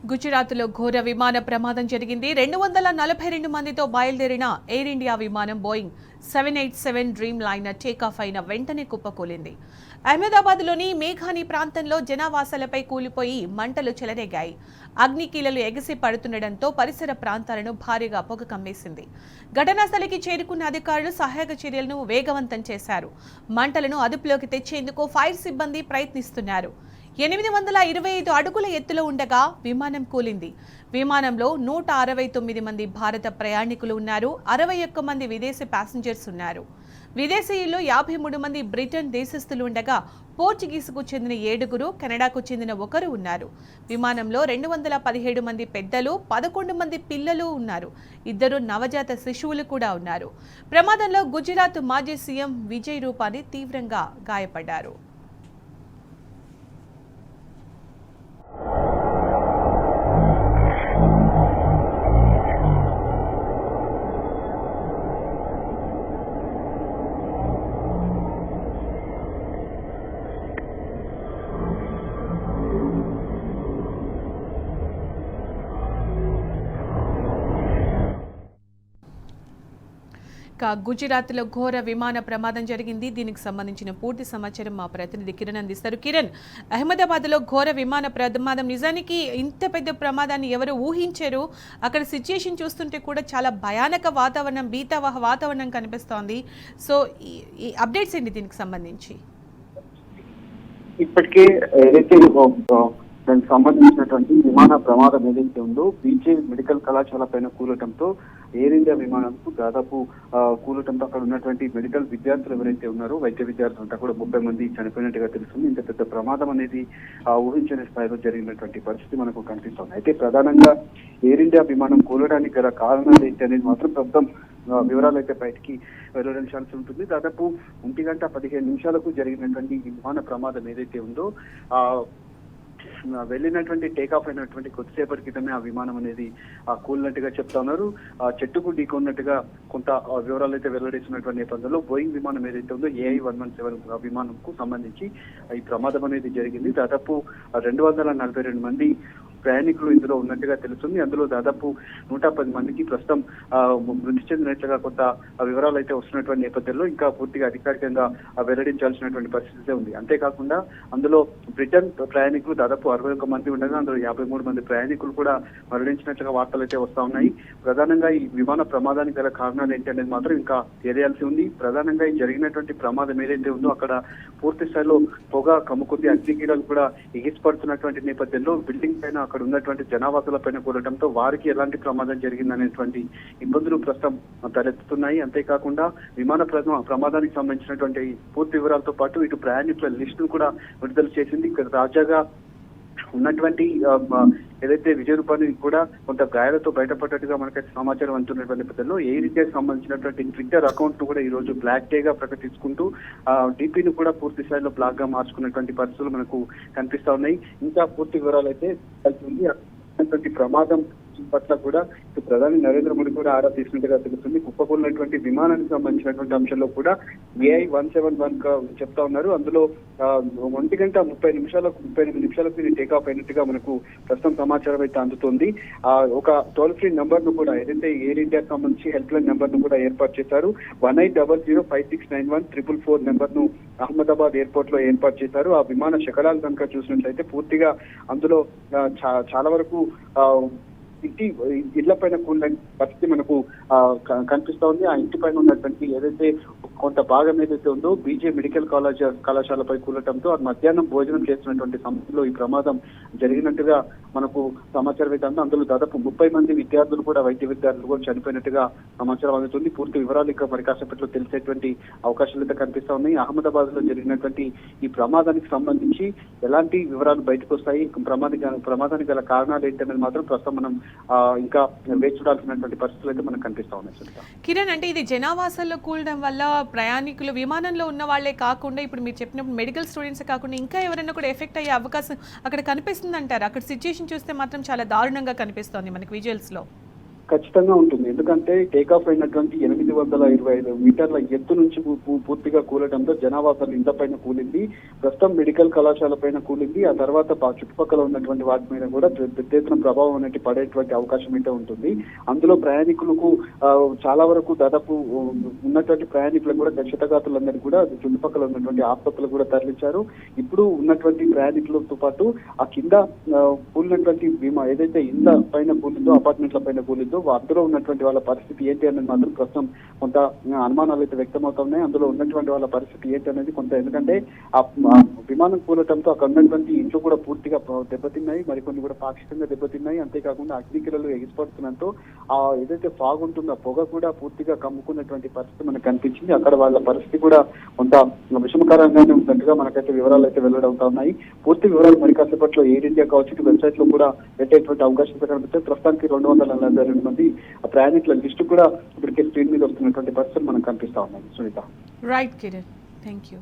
గుజరాత్లో ఘోర విమాన ప్రమాదం జరిగింది. 242 మందితో బయలుదేరిన ఎయిర్ ఇండియా విమానం బోయింగ్ 787 డ్రీమ్ లైనర్ టేకాఫ్ అయిన వెంటనే కుప్పకూలింది. అహ్మదాబాద్లోని మేఘాని ప్రాంతంలో జనావాసాలపై కూలిపోయి మంటలు చెలరేగాయి. అగ్నికీలలు ఎగసి పడుతుండటంతో పరిసర ప్రాంతాలను భారీగా పొగ కమ్మేసింది. ఘటనా స్థలికి చేరుకున్న అధికారులు సహాయక చర్యలను వేగవంతం చేశారు. మంటలను అదుపులోకి తెచ్చేందుకు ఫైర్ సిబ్బంది ప్రయత్నిస్తున్నారు. 825 అడుగుల ఎత్తులో ఉండగా విమానం కూలింది. విమానంలో 169 మంది భారత ప్రయాణికులు ఉన్నారు. 61 మంది విదేశీ ప్యాసింజర్స్ ఉన్నారు. విదేశీయుల్లో 53 మంది బ్రిటన్ దేశస్థులు ఉండగా పోర్చుగీసుకు చెందిన 7, కెనడాకు చెందిన 1 ఉన్నారు. విమానంలో 217 మంది పెద్దలు, 11 మంది పిల్లలు ఉన్నారు. 2 నవజాత శిశువులు కూడా ఉన్నారు. ప్రమాదంలో గుజరాత్ మాజీ సీఎం విజయ్ రూపానీ తీవ్రంగా గాయపడ్డారు. గుజరాత్లో ఘోర విమాన ప్రమాదం జరిగింది. దీనికి సంబంధించిన పూర్తి సమాచారం మా ప్రతినిధి కిరణ్ అందిస్తారు. కిరణ్, అహ్మదాబాద్లో ఘోర విమాన ప్రమాదం, నిజానికి ఇంత పెద్ద ప్రమాదాన్ని ఎవరు ఊహించారు? అక్కడ సిచ్యుయేషన్ చూస్తుంటే కూడా చాలా భయానక వాతావరణం, భీతావహ వాతావరణం కనిపిస్తోంది. సో ఈ అప్డేట్స్ ఏంటి దీనికి సంబంధించి? ఇప్పటికే ఏదైతే దానికి సంబంధించినటువంటి విమాన ప్రమాదం ఏదైతే ఉందో బీజే మెడికల్ కళాశాల పైన కూలటంతో ఎయిర్ ఇండియా విమానంకు దాదాపు కూలటంతో అక్కడ ఉన్నటువంటి మెడికల్ విద్యార్థులు ఎవరైతే ఉన్నారో, వైద్య విద్యార్థులు అంతా కూడా 30 మంది చనిపోయినట్టుగా తెలుస్తుంది. ఇంత పెద్ద ప్రమాదం అనేది ఊహించని స్థాయిలో జరిగినటువంటి పరిస్థితి మనకు కనిపిస్తోంది. అయితే ప్రధానంగా ఎయిర్ ఇండియా విమానం కూలడానికి గల కారణాలు ఏంటి అనేది మాత్రం ప్రస్తుతం వివరాలు అయితే బయటికి వెల్లడించాల్సి ఉంటుంది. దాదాపు 1:15 జరిగినటువంటి ఈ విమాన ప్రమాదం ఏదైతే ఉందో వెళ్ళినటువంటి టేకాఫ్ అయినటువంటి కొద్దిసేపటి క్రితమే ఆ విమానం అనేది కూలినట్టుగా చెప్తా ఉన్నారు. చెట్టుకు ఢీకొన్నట్టుగా కొంత వివరాలు అయితే వెల్లడిస్తున్నటువంటి నేపథ్యంలో బోయింగ్ విమానం ఏదైతే ఉందో AI-117 విమానంకు సంబంధించి ఈ ప్రమాదం అనేది జరిగింది. దాదాపు 242 మంది ప్రయాణికులు ఇందులో ఉన్నట్టుగా తెలుస్తుంది. అందులో దాదాపు 110 మందికి ప్రస్తుతం మృతి చెందినట్లుగా కొంత వివరాలు అయితే వస్తున్నటువంటి నేపథ్యంలో ఇంకా పూర్తిగా అధికారికంగా వెల్లడించాల్సినటువంటి పరిస్థితి ఉంది. అంతేకాకుండా అందులో బ్రిటన్ ప్రయాణికులు దాదాపు 61 మంది ఉండగా అందులో 53 మంది ప్రయాణికులు కూడా మరణించినట్లుగా వార్తలు అయితే వస్తా ఉన్నాయి. ప్రధానంగా ఈ విమాన ప్రమాదానికి గల కారణాలు ఏంటి అనేది మాత్రం ఇంకా తెలియాల్సి ఉంది. ప్రధానంగా ఈ జరిగినటువంటి ప్రమాదం ఏదైతే ఉందో అక్కడ పూర్తి స్థాయిలో పొగ కమ్ముకుంది, అగ్నికీలలు కూడా ఎగిసిపడుతున్నటువంటి నేపథ్యంలో బిల్డింగ్ పైన అక్కడ ఉన్నటువంటి జనావాసాల పైన కూడటంతో వారికి ఎలాంటి ప్రమాదం జరిగిందనేటువంటి ఇబ్బందులు ప్రస్తుతం తలెత్తుతున్నాయి. అంతేకాకుండా విమాన ప్రమాదానికి సంబంధించినటువంటి పూర్తి వివరాలతో పాటు ఇటు ప్రయాణికుల లిస్టును కూడా విడుదల చేసింది. ఇక్కడ తాజాగా ఉన్నటువంటి ఏదైతే విజయ రూపాని కూడా కొంత గాయాలతో బయటపడ్డట్టుగా మనకైతే సమాచారం అందుతున్నటువంటి నేపథ్యంలో ఎయిర్ ఇండియాకి సంబంధించినటువంటి ట్విట్టర్ అకౌంట్ ను కూడా ఈ రోజు బ్లాక్ డే గా ప్రకటించుకుంటూ డిపిని కూడా పూర్తి స్థాయిలో బ్లాక్ గా మార్చుకున్నటువంటి పరిస్థితులు మనకు కనిపిస్తా ఉన్నాయి. ఇంకా పూర్తి వివరాలు అయితే కలిసి ప్రమాదం పట్ల కూడా ప్రధాని నరేంద్ర మోడీ కూడా ఆరా తీసినట్టుగా తెలుస్తుంది. కుప్పకూలినటువంటి విమానానికి సంబంధించినటువంటి అంశంలో కూడా AI-171 చెప్తా ఉన్నారు. అందులో 1:30 నిమిషాలకు ఇది టేకాఫ్ అయినట్టుగా మనకు ప్రస్తుతం సమాచారం అయితే అందుతుంది. ఒక టోల్ ఫ్రీ నెంబర్ ను కూడా ఏదైతే ఎయిర్ ఇండియాకి సంబంధించి హెల్ప్ లైన్ నెంబర్ ను కూడా ఏర్పాటు చేశారు. 18005691 నెంబర్ ను అహ్మదాబాద్ ఎయిర్పోర్ట్ లో ఏర్పాటు చేశారు. ఆ విమాన శకలాలు కనుక చూసినట్లయితే పూర్తిగా అందులో చాలా వరకు ఇళ్ల పైన కూలిన పరిస్థితి మనకు కనిపిస్తా ఉంది. ఆ ఇంటి పైన ఉన్నటువంటి ఏదైతే కొంత భాగం ఏదైతే ఉందో బీజే మెడికల్ కళాశాలపై కూలటంతో అది మధ్యాహ్నం భోజనం చేస్తున్నటువంటి సమయంలో ఈ ప్రమాదం జరిగినట్టుగా మనకు సమాచారం అయితే ఉంది. అందులో దాదాపు 30 మంది విద్యార్థులు కూడా వైద్య విద్యార్థులు కూడా చనిపోయినట్టుగా సమాచారం అందుతుంది. పూర్తి వివరాలు ఇంకా మరి కాసేపట్లో తెలిసేటువంటి అవకాశాలు అయితే కనిపిస్తా ఉన్నాయి. అహ్మదాబాద్ లో జరిగినటువంటి ఈ ప్రమాదానికి సంబంధించి ఎలాంటి వివరాలు బయటకు వస్తాయి, ప్రమాదానికి గల కారణాలు ఏంటనేది మాత్రం ప్రస్తుతం మనం ఇంకా వేచి చూడాల్సినటువంటి పరిస్థితులు అయితే మనకు కనిపిస్తా ఉన్నాయి. కిరణ్, అంటే ఇది జనావాసాల్లో కూలడం వల్ల ప్రయాణికులు విమానంలో ఉన్న వాళ్లే కాకుండా ఇప్పుడు మీరు చెప్పినప్పుడు మెడికల్ స్టూడెంట్స్ కాకుండా ఇంకా ఎవరైనా కూడా ఎఫెక్ట్ అయ్యే అవకాశం అక్కడ కనిపిస్తుంది అంటారు? అక్కడ సిచ్యుయేషన్ చూస్తే మాత్రం చాలా దారుణంగా కనిపిస్తోంది మనకి విజువల్స్ లో. ఖచ్చితంగా ఉంటుంది. ఎందుకంటే టేకాఫ్ అయినటువంటి 8 825 మీటర్ల ఎత్తు నుంచి పూర్తిగా కూలడంతో జనావాసాలు ఇంత పైన కూలింది. ప్రస్తుతం మెడికల్ కళాశాల పైన కూలింది. ఆ తర్వాత చుట్టుపక్కల ఉన్నటువంటి వాటి మీద కూడా పెద్ద ఎత్తున ప్రభావం అనేది పడేటువంటి అవకాశం అయితే ఉంటుంది. అందులో ప్రయాణికులకు చాలా వరకు దాదాపు ఉన్నటువంటి ప్రయాణికులకు కూడా క్షతగాతులందరినీ కూడా చుట్టుపక్కల ఉన్నటువంటి ఆసుపత్రులు కూడా తరలించారు. ఇప్పుడు ఉన్నటువంటి ప్రయాణికులతో పాటు ఆ కింద కూలినటువంటి బీమా ఏదైతే ఇళ్ల పైన కూలిందో, అపార్ట్మెంట్ల పైన కూలిందో అందులో ఉన్నటువంటి వాళ్ళ పరిస్థితి ఏంటి అనేది మాత్రం ప్రస్తుతం కొంత అనుమానాలు అయితే వ్యక్తమవుతున్నాయి. అందులో ఉన్నటువంటి వాళ్ళ పరిస్థితి ఏంటి అనేది కొంత, ఎందుకంటే ఆ విమానం కూలటంతో అక్కడ ఉన్నటువంటి ఇంట్లో కూడా పూర్తిగా దెబ్బతిన్నాయి, మరికొన్ని కూడా పాక్షికంగా దెబ్బతిన్నాయి. అంతేకాకుండా అగ్నికిలలు ఎగిసిపడుతున్నంతో ఆ ఏదైతే ఫాగ్ ఉంటుందో ఆ పొగ కూడా పూర్తిగా కమ్ముకున్నటువంటి పరిస్థితి మనకు కనిపించింది. అక్కడ వాళ్ళ పరిస్థితి కూడా కొంత విషమకరంగానే ఉన్నట్టుగా మనకైతే వివరాలు అయితే వెల్లడవుతా ఉన్నాయి. పూర్తి వివరాలు మరి కాసేపట్లో ఎయిర్ ఇండియా కావచ్చు వెబ్సైట్ లో కూడా పెట్టేటువంటి అవకాశం కనిపిస్తే ప్రస్తుతానికి 242 మంది ప్రయాణికుల లిస్టు కూడా ఇప్పటికే స్క్రీన్ మీద వస్తున్నటువంటి పరిస్థితులు మనకు కనిపిస్తా ఉన్నాయి. Sunita. Right Kiran, thank you.